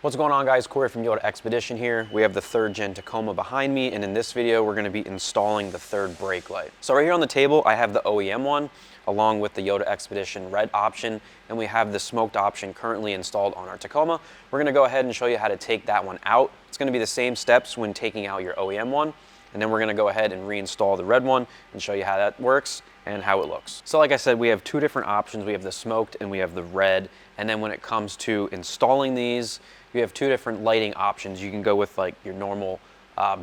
What's going on, guys? Corey from Yota Expedition here. We have the 3rd gen Tacoma behind me, and in this video we're going to be installing the 3rd brake light. So right here on the table I have the OEM one along with the Yota Expedition red option, and we have the smoked option currently installed on our Tacoma. We're going to go ahead and show you how to take that one out. It's going to be the same steps when taking out your OEM one, and then we're going to go ahead and reinstall the red one and show you how that works and how it looks. So like I said, we have 2 different options. We have the smoked and we have the red, and then when it comes to installing these, you have 2 different lighting options. You can go with like your normal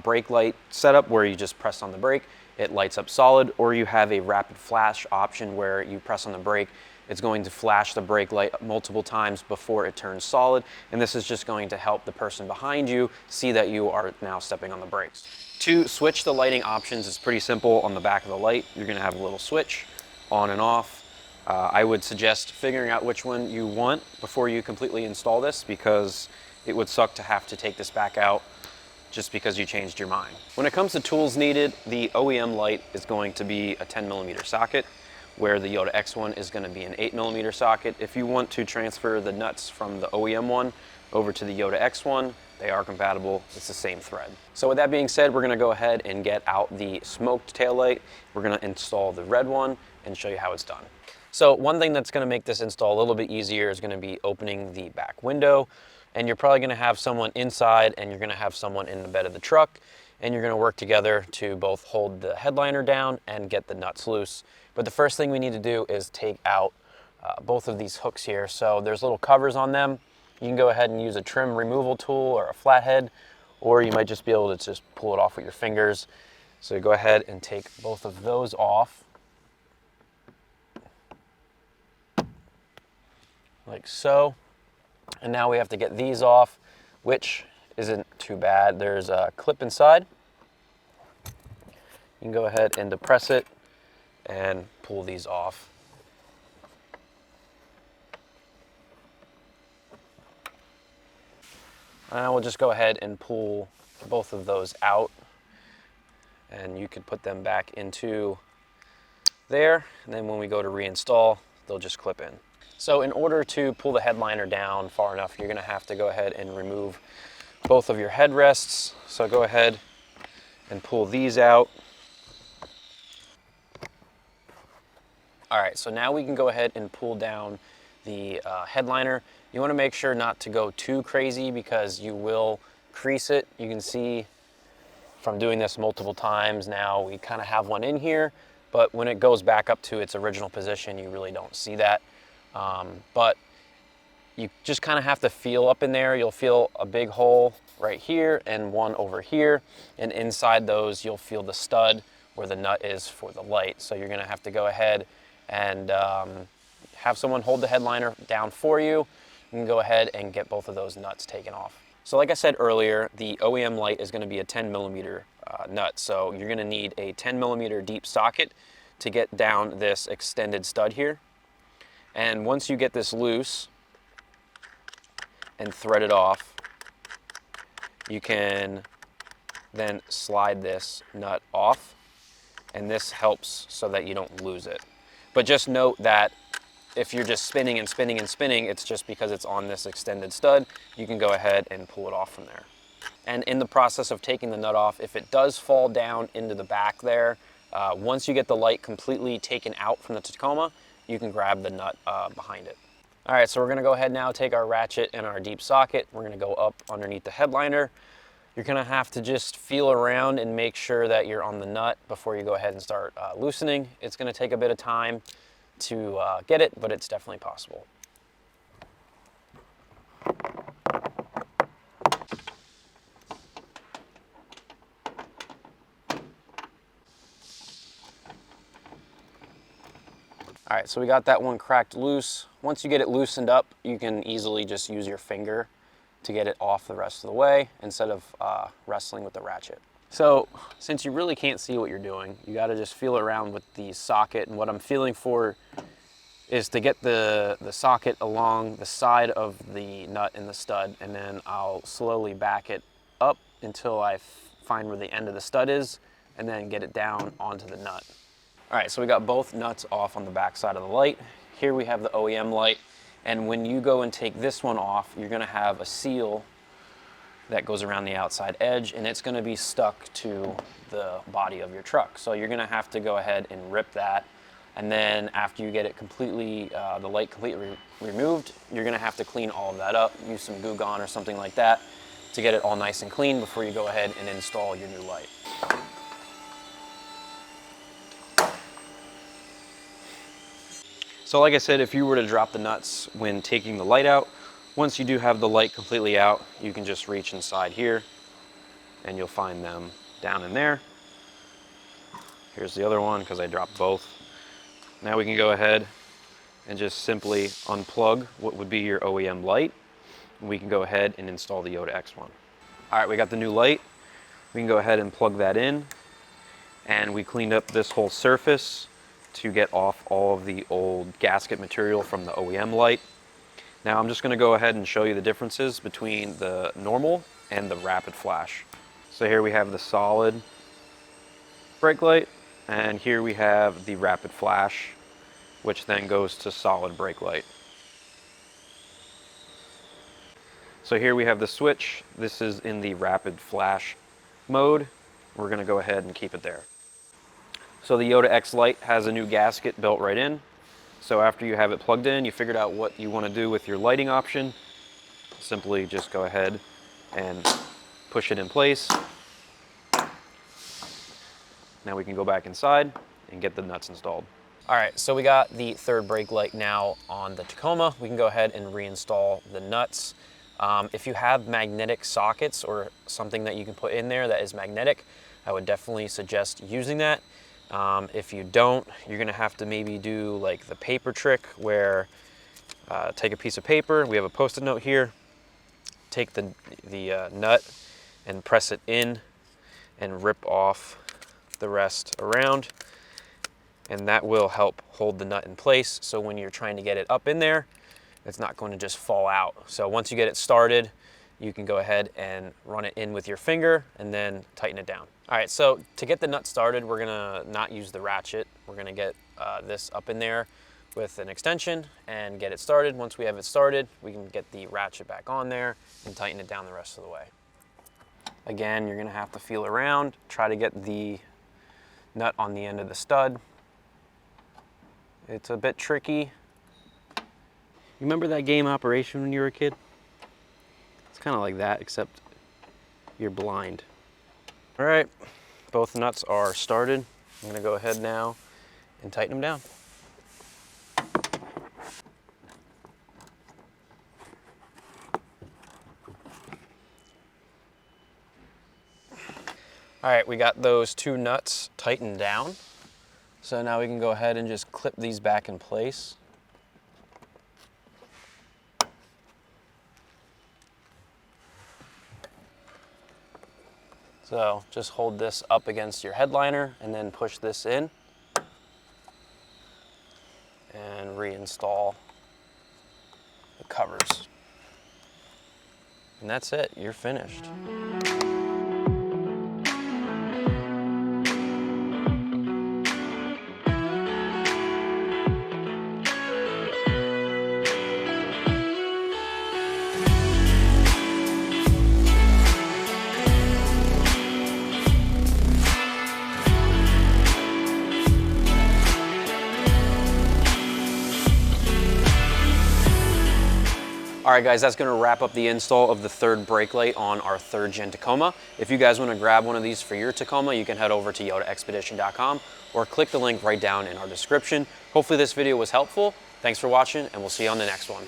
brake light setup where you just press on the brake, it lights up solid, or you have a rapid flash option where you press on the brake, it's going to flash the brake light multiple times before it turns solid, and this is just going to help the person behind you see that you are now stepping on the brakes. To switch the lighting options, it's pretty simple. On the back of the light, you're going to have a little switch on and off. I would suggest figuring out which one you want before you completely install this, because it would suck to have to take this back out just because you changed your mind. When it comes to tools needed, the OEM light is going to be a 10mm socket, where the Yota X one is going to be an 8mm socket. If you want to transfer the nuts from the OEM one over to the Yota X one, they are compatible. It's the same thread. So with that being said, we're going to go ahead and get out the smoked taillight. We're going to install the red one and show you how it's done. So one thing that's going to make this install a little bit easier is going to be opening the back window, and you're probably going to have someone inside and you're going to have someone in the bed of the truck, and you're going to work together to both hold the headliner down and get the nuts loose. But the first thing we need to do is take out both of these hooks here. So there's little covers on them. You can go ahead and use a trim removal tool or a flathead, or you might just be able to just pull it off with your fingers. So go ahead and take both of those off, like so. And now we have to get these off, which isn't too bad. There's a clip inside. You can go ahead and depress it and pull these off. And we'll just go ahead and pull both of those out, and you could put them back into there, and then when we go to reinstall, they'll just clip in. So in order to pull the headliner down far enough, you're going to have to go ahead and remove both of your headrests. So go ahead and pull these out. All right, so now we can go ahead and pull down the headliner. You want to make sure not to go too crazy because you will crease it. You can see from doing this multiple times now, we kind of have one in here, but when it goes back up to its original position, you really don't see that. But you just kind of have to feel up in there. You'll feel a big hole right here and one over here, and inside those you'll feel the stud where the nut is for the light. So you're going to have to go ahead and have someone hold the headliner down for you. You can go ahead and get both of those nuts taken off. So like I said earlier, the OEM light is going to be a 10mm nut. So you're going to need a 10mm deep socket to get down this extended stud here. And once you get this loose and thread it off, you can then slide this nut off, and this helps so that you don't lose it. But just note that if you're just spinning and spinning and spinning, it's just because it's on this extended stud. You can go ahead and pull it off from there. And in the process of taking the nut off, if it does fall down into the back there, once you get the light completely taken out from the Tacoma, you can grab the nut behind it. All right, so we're gonna go ahead now, take our ratchet and our deep socket. We're gonna go up underneath the headliner. You're gonna have to just feel around and make sure that you're on the nut before you go ahead and start loosening. It's gonna take a bit of time to get it, but it's definitely possible. All right, so we got that one cracked loose. Once you get it loosened up, you can easily just use your finger to get it off the rest of the way instead of wrestling with the ratchet. So since you really can't see what you're doing, you gotta just feel around with the socket. And what I'm feeling for is to get the socket along the side of the nut and the stud, and then I'll slowly back it up until I find where the end of the stud is, and then get it down onto the nut. All right, so we got both nuts off on the back side of the light. Here we have the OEM light, And when you go and take this one off, you're gonna have a seal that goes around the outside edge, and it's gonna be stuck to the body of your truck. So you're gonna have to go ahead and rip that. And then after you get it completely, the light completely removed, you're gonna have to clean all of that up, use some Goo Gone or something like that to get it all nice and clean before you go ahead and install your new light. So like I said, if you were to drop the nuts when taking the light out, once you do have the light completely out, you can just reach inside here and you'll find them down in there. Here's the other one because I dropped both. Now we can go ahead and just simply unplug what would be your OEM light. We can go ahead and install the Yota X1. All right, we got the new light. We can go ahead and plug that in. And we cleaned up this whole surface to get off all of the old gasket material from the OEM light. Now I'm just gonna go ahead and show you the differences between the normal and the rapid flash. So here we have the solid brake light, and here we have the rapid flash, which then goes to solid brake light. So here we have the switch. This is in the rapid flash mode. We're gonna go ahead and keep it there. So the Yota X light has a new gasket built right in. So after you have it plugged in, you figured out what you want to do with your lighting option. Simply just go ahead and push it in place. Now we can go back inside and get the nuts installed. All right, so we got the third brake light now on the Tacoma. We can go ahead and reinstall the nuts. If you have magnetic sockets or something that you can put in there that is magnetic, I would definitely suggest using that. If you don't, you're gonna have to maybe do like the paper trick where take a piece of paper, we have a Post-it note here, take the nut and press it in and rip off the rest around, and that will help hold the nut in place, so when you're trying to get it up in there, it's not going to just fall out. So once you get it started, you can go ahead and run it in with your finger and then tighten it down. All right, so to get the nut started, we're gonna not use the ratchet. We're gonna get this up in there with an extension and get it started. Once we have it started, we can get the ratchet back on there and tighten it down the rest of the way. Again, you're gonna have to feel around, try to get the nut on the end of the stud. It's a bit tricky. You remember that game Operation when you were a kid? It's kind of like that, except you're blind. All right, both nuts are started. I'm gonna go ahead now and tighten them down. All right, we got those two nuts tightened down. So now we can go ahead and just clip these back in place. So just hold this up against your headliner and then push this in and reinstall the covers. And that's it, you're finished. All right guys, that's gonna wrap up the install of the third brake light on our third gen Tacoma. If you guys wanna grab one of these for your Tacoma, you can head over to yotaexpedition.com or click the link right down in our description. Hopefully this video was helpful. Thanks for watching, and we'll see you on the next one.